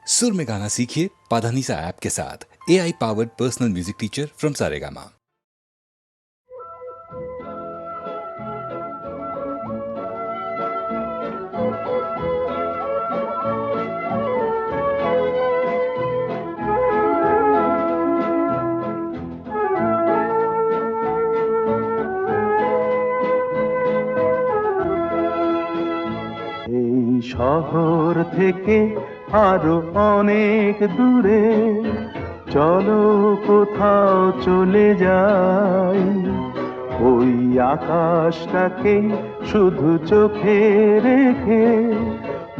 सुर में गाना सीखिए पाधानीसा ऐप के साथ। AI powered personal music teacher from Saregama. এই শহর থেকে আরো অনেক দূরে চলো কোথাও চলে যাই, ওই আকাশটাকে শুধু চোখে রেখে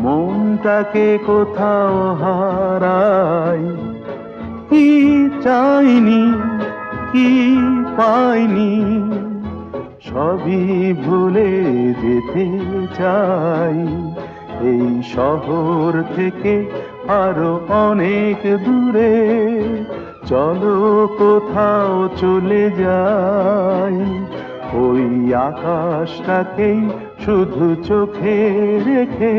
মনটাকে কোথাও হারাই। কি চাইনি কি পাইনি সবই ভুলে যেতে চাই, এই শহর থেকে আরো অনেক দূরে চলো কোথাও চলে যাই, ওই আকাশটাকেই শুধু চোখে রেখে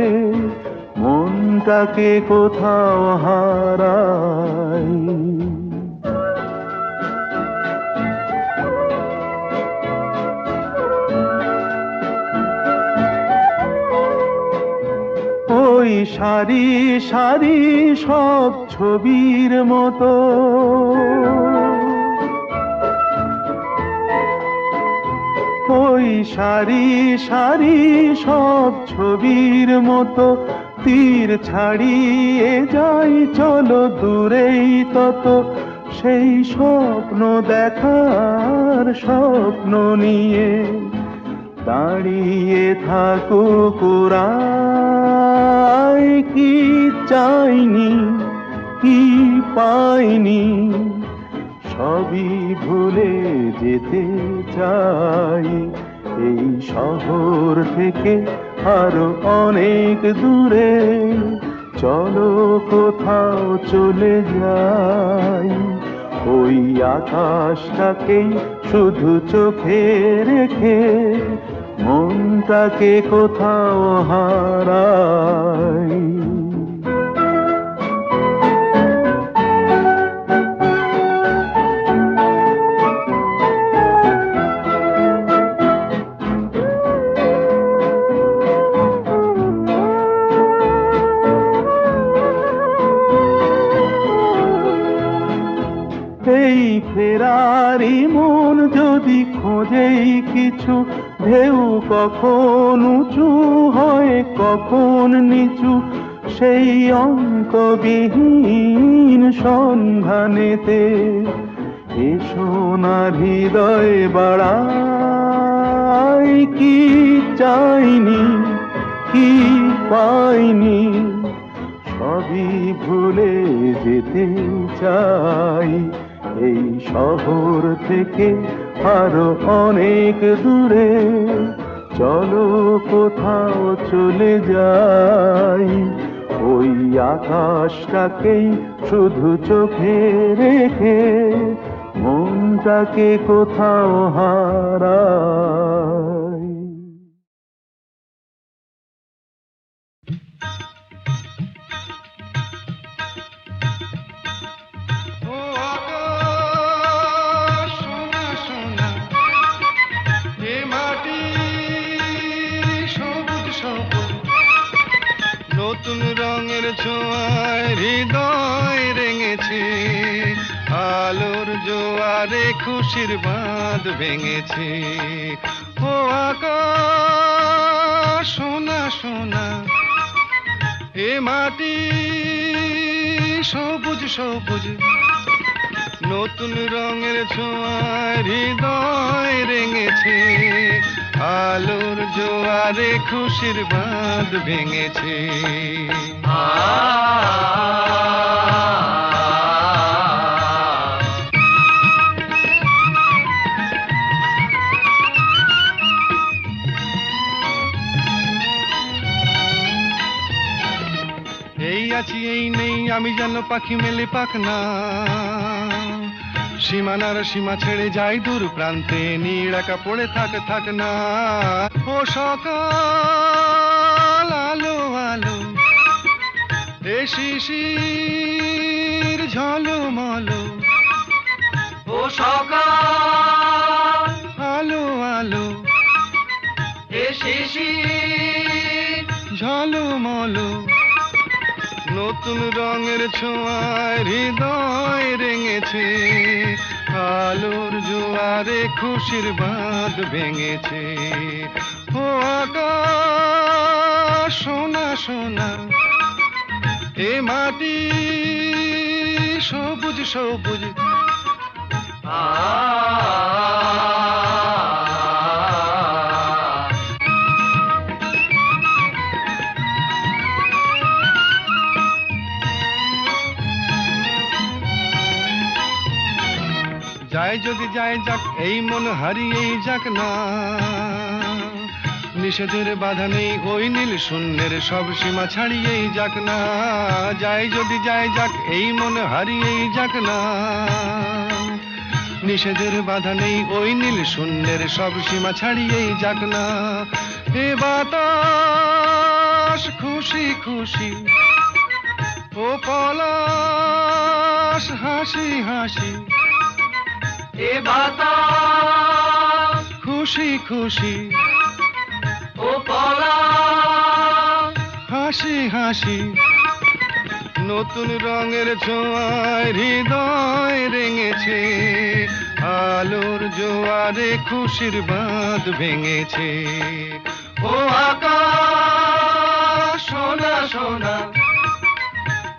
মনটাকে কোথাও হারাই। ওই সারি সারি সব ছবির মতো ওই সারি সারি সব ছবির মতো তীর ছাড়িয়ে যাই চলো দূরেই তত, সেই স্বপ্ন দেখার স্বপ্ন নিয়ে দাঁড়িয়ে থাকুক ওরা। কি চাইনি কি পাইনি সবই ভুলে যেতে চাই, এই শহর থেকে আরো অনেক দূরে চলো কোথাও চলে যাই, ওই আকাশটাকেই শুধু চোখে রেখে মনটাকে কোথাও হারাই। এই ফেরারি মন যদি খোঁজেই কিছু, ঢেউ কখন উঁচু হয় কখন নিচু, সেই অন্তবিহীন সন্ধানেতে এ সোনার হৃদয় বাড়াই। কি চাইনি কি পাইনি সবই ভুলে যেতে চাই, এই শহর থেকে আরো অনেক দূরে চলো কোথাও চলে যাই, ওই আকাশটাকেই শুধু চোখে রেখে মনটাকে কোথাও হারাই। নতুন রঙের ছোঁয়ায় হৃদয় রেঙেছে, আলোর জোয়ারে খুশির বাঁধ ভেঙেছে। ও আকাশ সোনা সোনা, এ মাটি সবুজ সবুজ, নতুন রঙের ছোঁয়ায় হৃদয় রেঙেছে, আলোর জোয়ারে খুশির বাঁধ ভেঙেছে। এই আছি এই নেই আমি যেন পাখি মেলে পাখনা, সীমানার সীমা ছেড়ে যাই দূর প্রান্তে, নীড়াকা পড়ে থাক না। ও সকাল আলো আলো, এ শিশির ঝলমলো ও সকাল আলো আলো এ শিশির ঝলমলো নতুন রঙের ছোঁয়ায় হৃদয় রেঙেছে আলোর জোয়ারে খুশির বাঁধ ভেঙেছে ও আকাশ সোনা সোনা এ মাটি সবুজ সবুজ যায় যদি যায় যাক এই মন হারিয়েই যাক না নিষেধের বাধা নেই ওই নীল শূন্যের সব সীমা ছাড়িয়েই যাক না যায় যদি যায় যাক এই মন হারিয়েই যাক না নিষেধের বাধা নেই ওই নীল শূন্যের সব সীমা ছাড়িয়েই যাক না এ বাতাস খুশি খুশি ও পলাশ হাসি হাসি এ বাতাস খুশি খুশি ও পলাশ হাসি হাসি নতুন রঙের ছোঁয়ায় হৃদয় রেঙেছে আলোর জোয়ারে খুশির বাঁধ ভেঙেছে ও আকাশ সোনা সোনা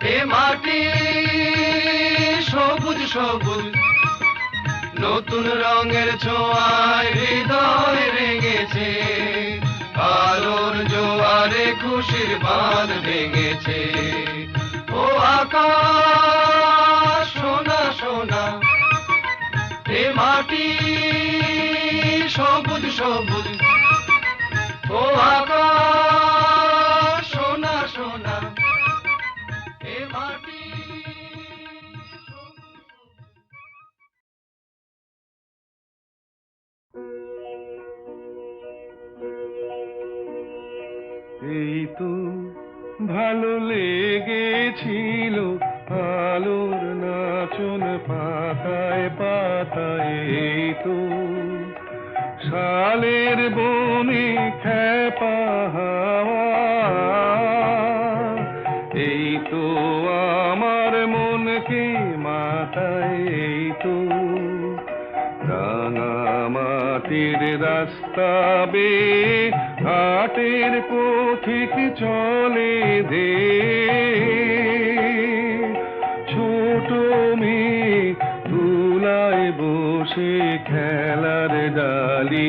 এ মাটি সবুজ সবুজ নতুন রঙের ছোঁয়ায় হৃদয় রেঙেছে আলোর জোয়ারে খুশির বাঁধ ভেঙেছে ও আকাশ সোনা সোনা এ মাটি সবুজ সবুজ ও আকাশ সোনা সোনা এ মাটি এই তো ভালো লেগেছিল আলোর নাচন পাতায় পাতায় এই তো শালের বনে খেপা হাওয়া এই তো আমার মনকে মাতায় এই তো রাঙা মাটির রাস্তা বেয়ে হাটের পথিক চলে দে ছোট মেয়ে তুলায় বসে খেলার ডালি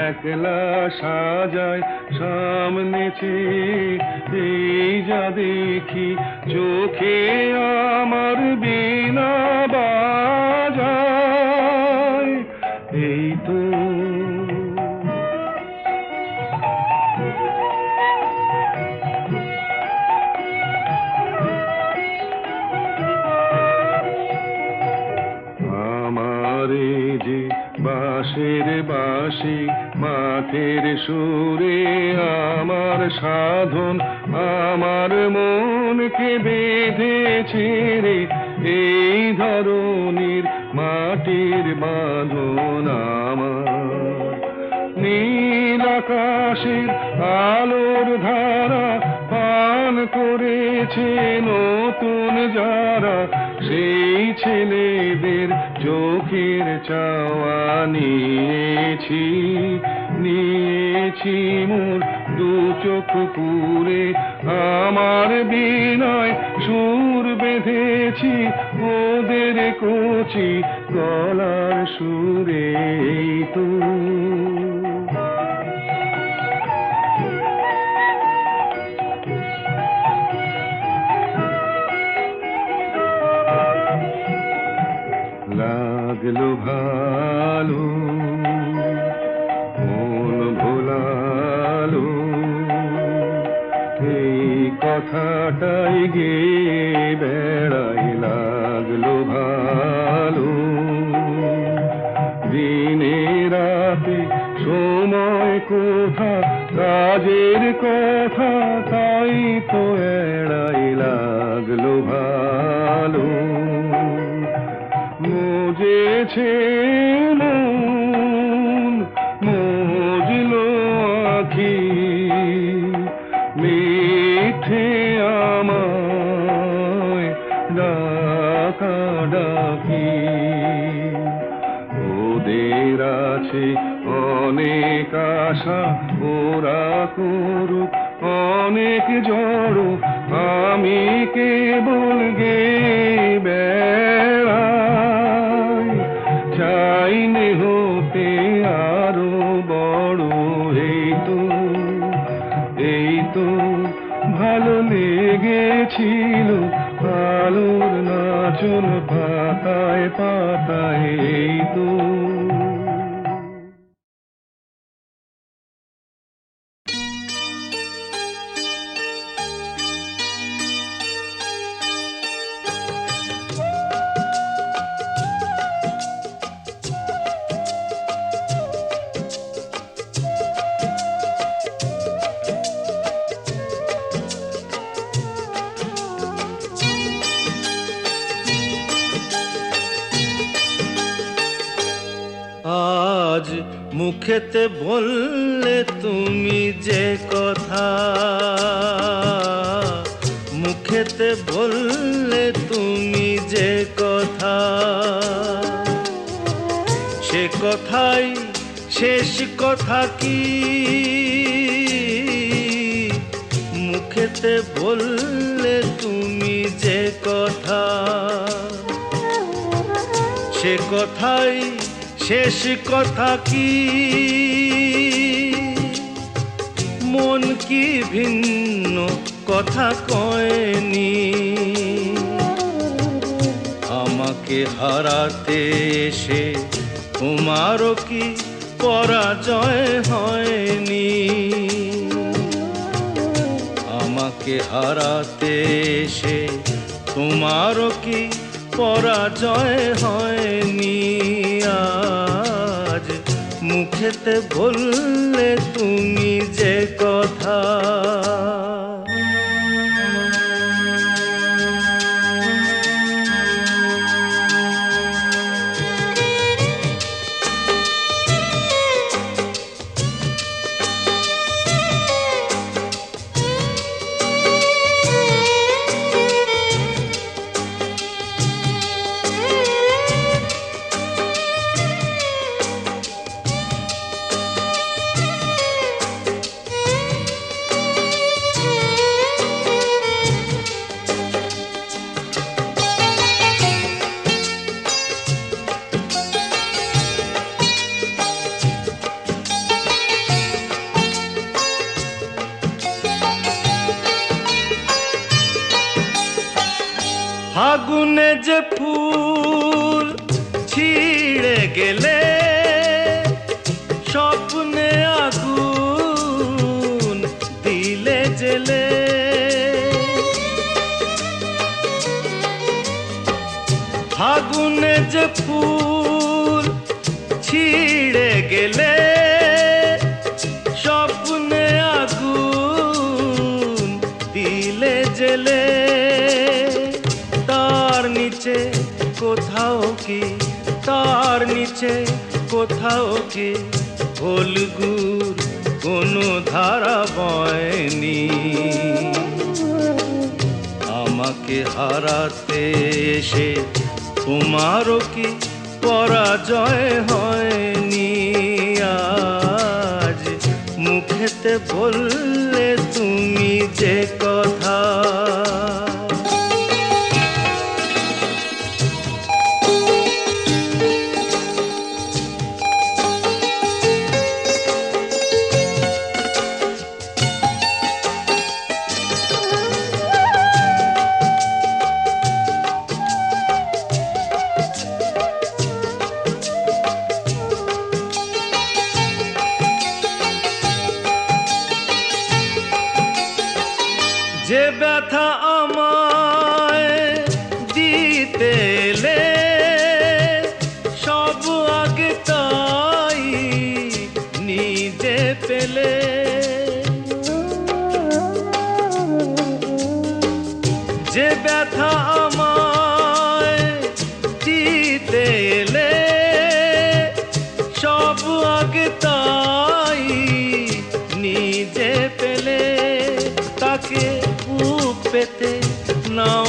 একলা সাজায় সামনে চেয়ে এই যা দেখি চোখে আমার বিনা বাজায় এই তো আমারে যে বাঁশের বাঁশি মাঠের সুরে আমার সাধন আমার মনকে বেঁধেছে রে এই ধরনীর মাটির বাঁধন আমার নীল আকাশের আলোর ধারা পান করেছে নতুন যারা সেই ছেলেদের চোখের চাওয়া নিয়েছি নিয়েছি মোর দু চোখ পুরে আমার বিনয় সুর বেঁধেছি ওদের কচি গলার সুরে তো লাগলো ভালো মন ভোলালো এই কথাটাই গে বেড়াই লাগলো ভালো দিনের ভালো মুজেছে মন মজলো আখি মিঠে আমায় ডাকা ডাকি ওদের আছে অনেক আশা ওরা করুক অনেক জড় আমি কেবল গে বেড়াই চাইনে হতে আরো বড় এই তো ভালো লেগেছিল আলোর নাচন পাতায় পাতায় এই তো আজ মুখেতে বললে তুমি যে কথা মুখেতে বললে তুমি যে কথা সে কথাই শেষ কথা কি মুখেতে বললে তুমি যে কথা সে কথাই শেষ কথা কি মন কি ভিন্ন কথা কয়নি আমাকে হারাতে এসে তোমারও কি পরাজয় হয়নি আমাকে হারাতে এসে তোমারও কি পরাজয় হয়নি আজ মুখেতে বললে তুমি যে কথা ফাগুনে যে ফুল ছিঁড়ে গেলে স্বপ্নে আগুন দিলে জেলে ফাগুনে যে ফুল ছিঁড়ে গেলে স্বপ্নে আগুন দিলে জেলে তার নিচে কোথাও কি তার নিচে কোথাও কি ফলগুর কোনো ধারা বয়নি আমাকে হারাতে এসে তোমারও কি পরাজয় হয়নি আজ মুখেতে বললে তুমি যে কথা যে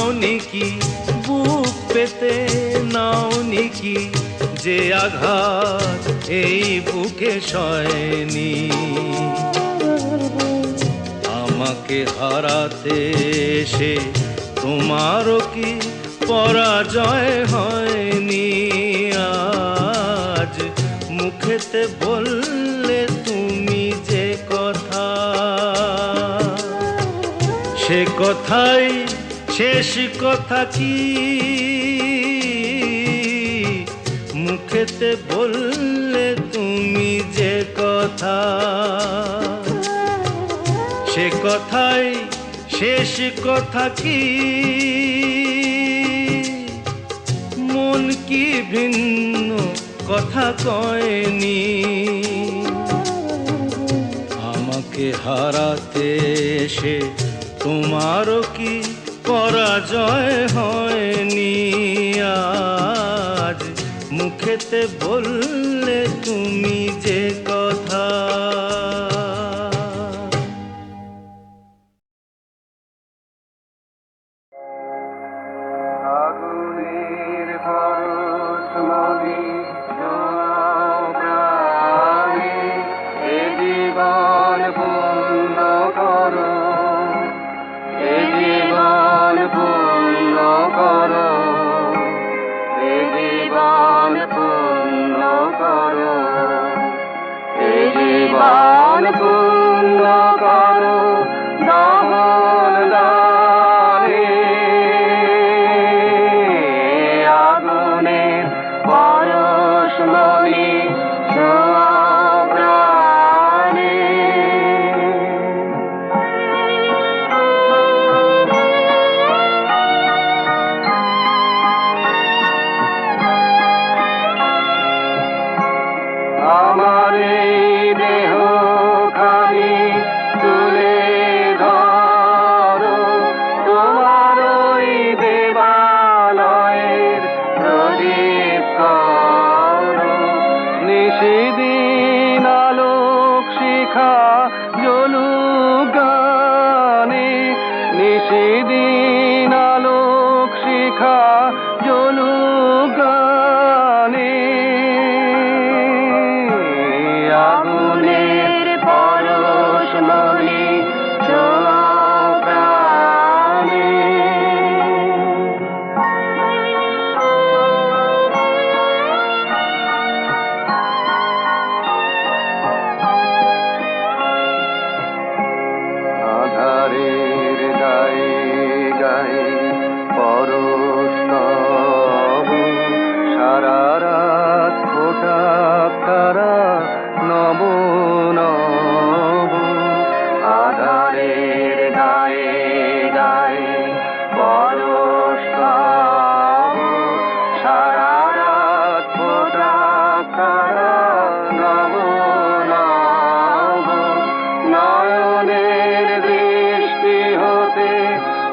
চাওনি কি বুক পেতে নাওনি কি যে আঘাত এই বুকে সয়নি আমাকে হারাতে এসে তোমারও কি পরাজয় হয়নি আজ মুখেতে বললে তুমি যে কথা সে কথাই শেষ কথা কি মুখেতে বললে তুমি যে কথা সে কথাই শেষ কথা কি মন কি ভিন্ন কথা কয়নি আমাকে হারাতে এসে তোমারও কি পরাজয় হয়নি আজ মুখেতে বললে তুমি যে কথা আগুনের পরশ মনে জোয়াও প্রাণে এ জীবন পূর্ণ করো এ জীবন পূর্ণ করো এ জীবন পূর্ণ করো এ জীবন পূর্ণ করো দহন দানে আগুনের পরশ মনে ছোঁয়াও প্রাণে আমার এই দেহ খানি তুলে ধরো তোমার ওই দেবালয়ের প্রদীপ করো নিশিদিন আলোক শিখা জ্বলুক গানে নিশিদিন আলোক শিখা জ্বলুক গানে আগুনের পরশ মনে ছোঁয়াও প্রাণে আধারের গায়ে গায়ে পরশ তব সারা রাত ফোটা তারা নব নব আধারের গায়ে গায়ে পরশ তব সারা রাত ফোটা তারা নব নব নয়নের দৃষ্টি হতে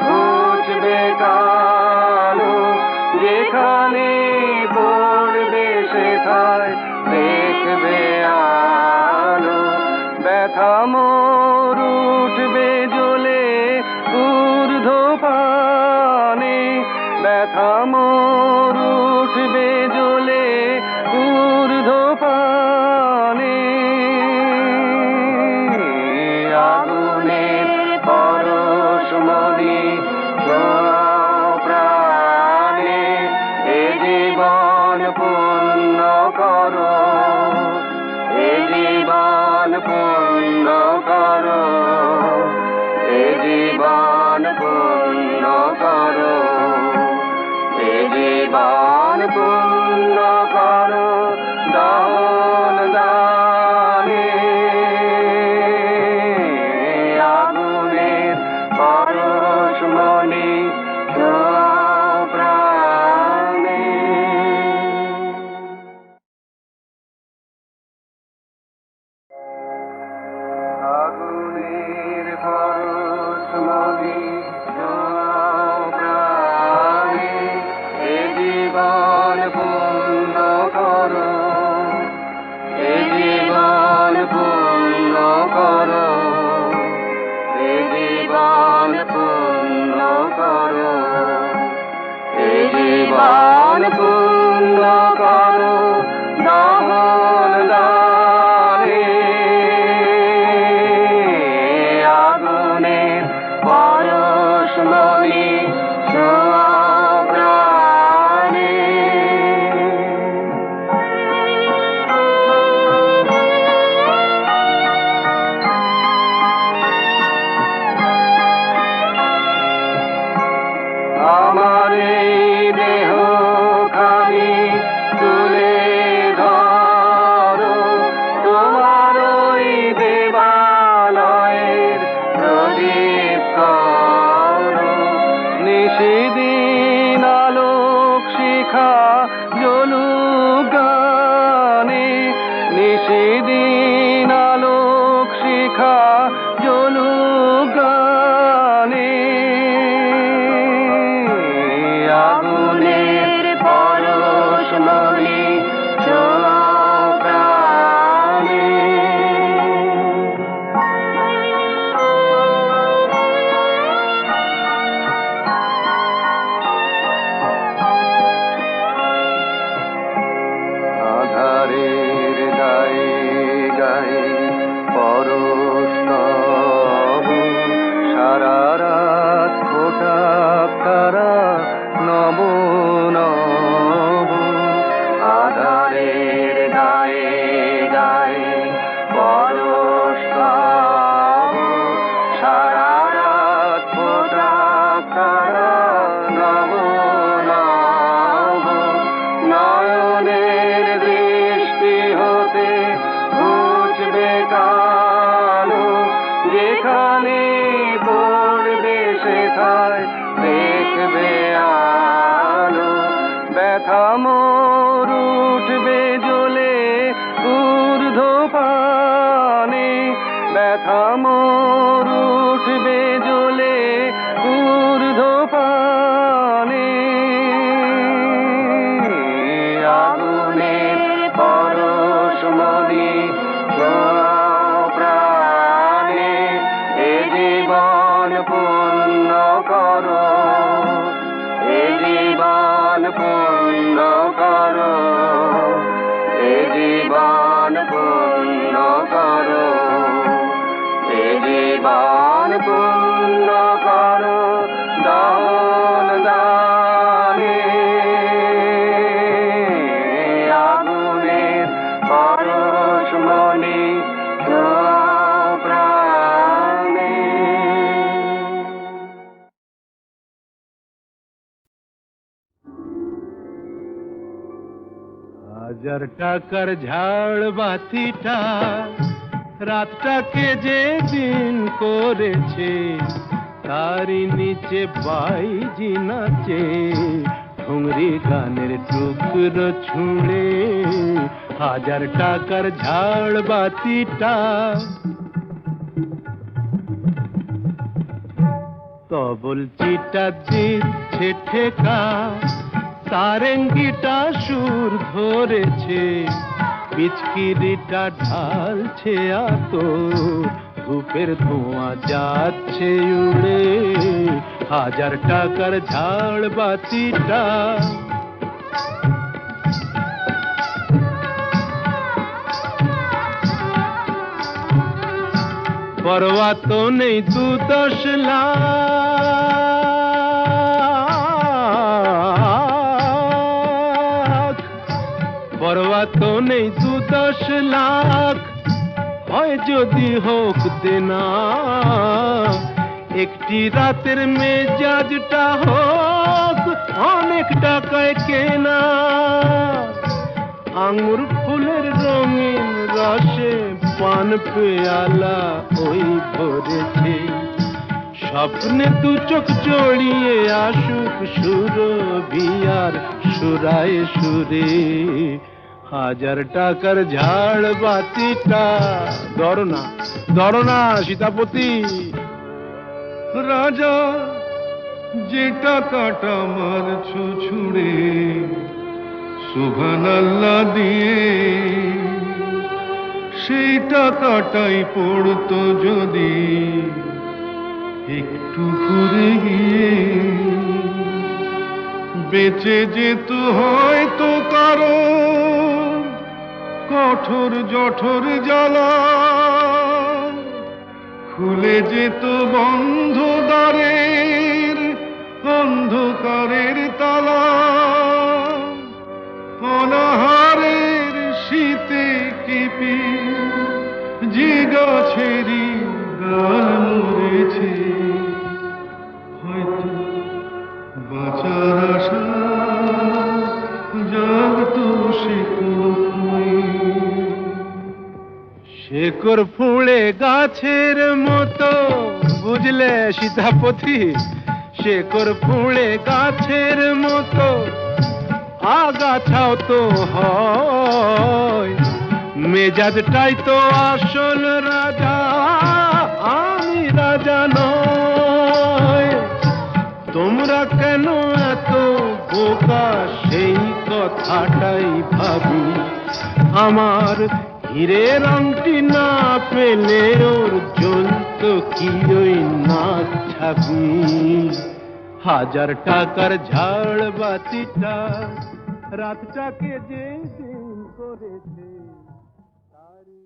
ঘুচবে কালো যেখানে পড়বে সেথায় দেখবে আলো ব্যথা মোর উঠবে জ্বলে ঊর্ধ্ব পানে ব্যথা মোর উঠবে জ্বলে ঊর্ধ্ব পানে আগুনের পরশ মনে ছোঁয়াও প্রাণে এ জীবন পূর্ণ করো এ জীবন পূর্ণ করো এ জীবন পূর্ণ করো এ জীবন শিখা জ্বলুক গানে, নিশিদিন আলোক শিখা জ্বলুক গানে। আগুনের পরশ মনে ছোঁয়াও প্রাণে। আধারের গায়ে গায়ে পরশ তব, সারা রাত ফোটাক তারা নব নব। আধারের গায়ে গায়ে পরশ তব, সারা রাত ফোটাক তারা নব নব। নয়নের দৃষ্টি হতে ঘুচবে কালো, যেখানে পড়বে সেথায় দেখবে আলো। ব্যথা মোর উঠবে জ্বলে ঊর্ধ্বপানে, ব্যথা মোর উঠবে জ্বলে ঊর্ধ্বপানে। আগুনের পরশ মনে ছোঁয়াও প্রাণে, এ জীবন পূর্ণ করো, এ জীবন পূর্ণ করো, এ জীবন পূর্ণ করো, এ জীবন পূর্ণ করো দান দানে। আগুনের পরশ মনে ছোঁয়াও প্রাণে। হাজার টাকার ঝাড় বাতিটা রাতটাকে যে দিন করেছে, তারই নিচে বাইজি নাচে ঘুংরি গানের টুকরো ছুঁড়ে। হাজার টাকার ঝাড় বাতিটা তবল চিটা দিচ্ছে ঠেকা, সারেঙ্গিটা সুর ধরেছে, পিচকিরিটা ঢালছে আতো, ধূপের ধোঁয়া যাচ্ছে উড়ে। হাজার টাকার ঝাড় বাতিটা পরোয়া তো নেই 2-10 লাখ, পরোয়া তো নেই 2-10 লাখ, হয় যদি হোক দেনা। একটি রাতের মেজাজটা হোক অনেক টাকায় কেনা। আঙুর ফুলের রঙিন রসে পান পেয়ালা ওই ভরেছে, স্বপ্নে 2 চোখ জড়িয়ে আসুক সুরভিয়ার সুরায় সুরে। হাজার টাকার ঝাড় বাতিটা ধরো না সীতাপতি। রাজা যে টাকাটা মারছো ছুড়ে সুবহানাল্লাহ দিয়ে, সেই টাকাটাই পড়তো যদি একটু ঘুরে গিয়ে, বেঁচে যেত হয়তো কারো কঠোর জঠর জ্বালা, খুলে যেত বন্ধ দ্বারের অন্ধকারের তালা। অনাহারের শীতে কেঁপে যে গাছেরই ডাল মরেছে, হয়তো বাঁচার আশা জাগতো শেকড় ফুঁড়ে গাছের মতো, বুঝলে সীতাপতি? শেকড় ফুঁড়ে গাছের মতো আগাছাও তো হয়, মেজাজটাই তো আসল রাজা, আমি রাজা নয়। তোমরা কেন এত বোকা সেই কথাটাই ভাবি, আমার হীরের আংটি না পেলে ওর জ্বলত কি ওই নাক ছাবি। 1000 টাকার ঝাড় বাতিটা রাতটাকে যে দিন করেছে তারই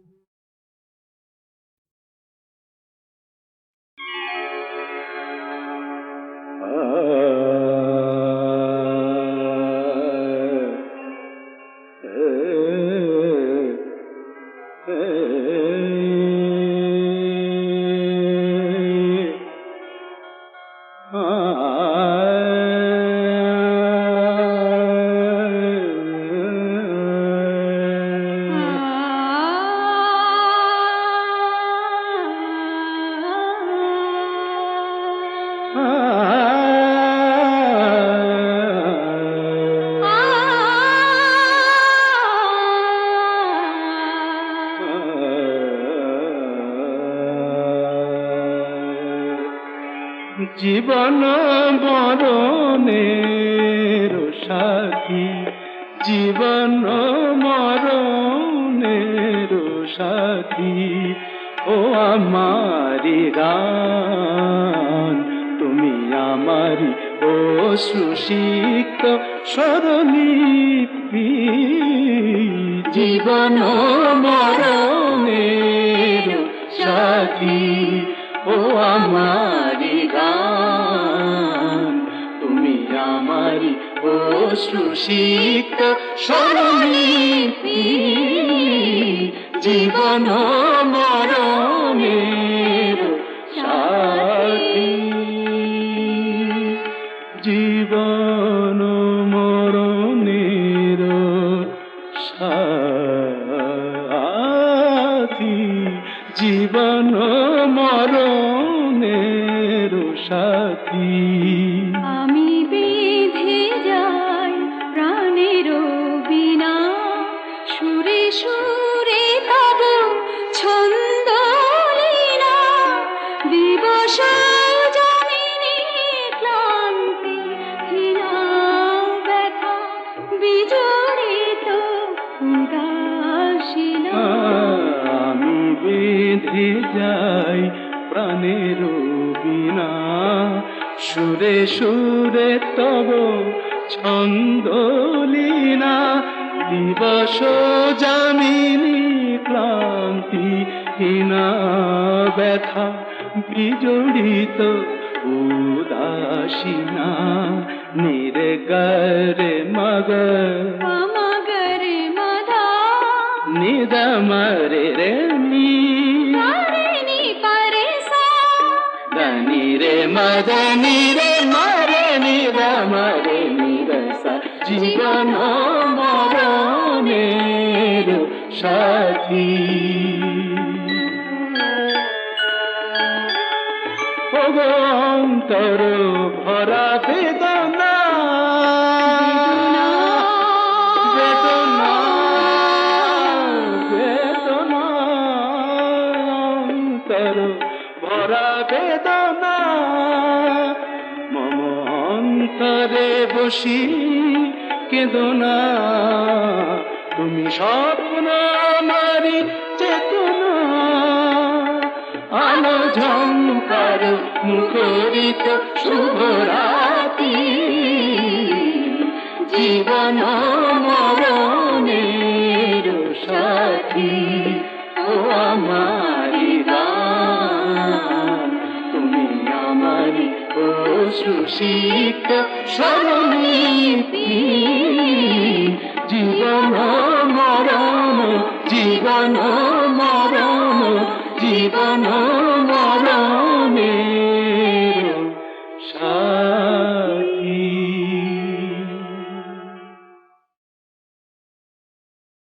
জীবন মরণের সাথী, জীবন মরণের সাথী, ও আমারি গান তুমি আমারি ও সুশিক্ত স্বরলিপি। জীবন মরণের সাথী, ও আমারি গান তুমি আমারি ও সুশিক্ত স্বরলিপি। জীবন মরণের সাথী, জীবন মরণের সাথী, জীবন মরণের সাথী। আমি বেঁধে যাই প্রাণের বিনা, সুরে সুরে তব ছন্দ লীলা, দিবস জমিনে ক্লান্তি হীনা ব্যথা বিজড়িত উদাসীনা। আমি বেঁধে যাই প্রাণের বিনা, সুরে সুরে তব ছন্দ লীনা, দিবস যামিনী ক্লান্তি হীনা ব্যথা বিজড়িত উদাসীনা। নিরে গরে মগ মগরে মধা নিদমরে রে নি, নি পরে সা, దని রে মদনি রে মরে নিদমরে নিরসা। জীবন মরণের সাথী, ওগো অন্তর ভরা বেদনা, বেদনা বেদনা, অন্তর ভরা বেদনা। মম অন্তরে বসি কেদনা, তুমি স্বপ্ন আমারি চেতনা। আলো ঝঙ্কার মুখরিত শুভরাতি, জীবন মরণের সাথী, ও আমারি গান তুমি আমারি ও সুশিক্ত স্বরলিপি। জীবন মরণ জীবন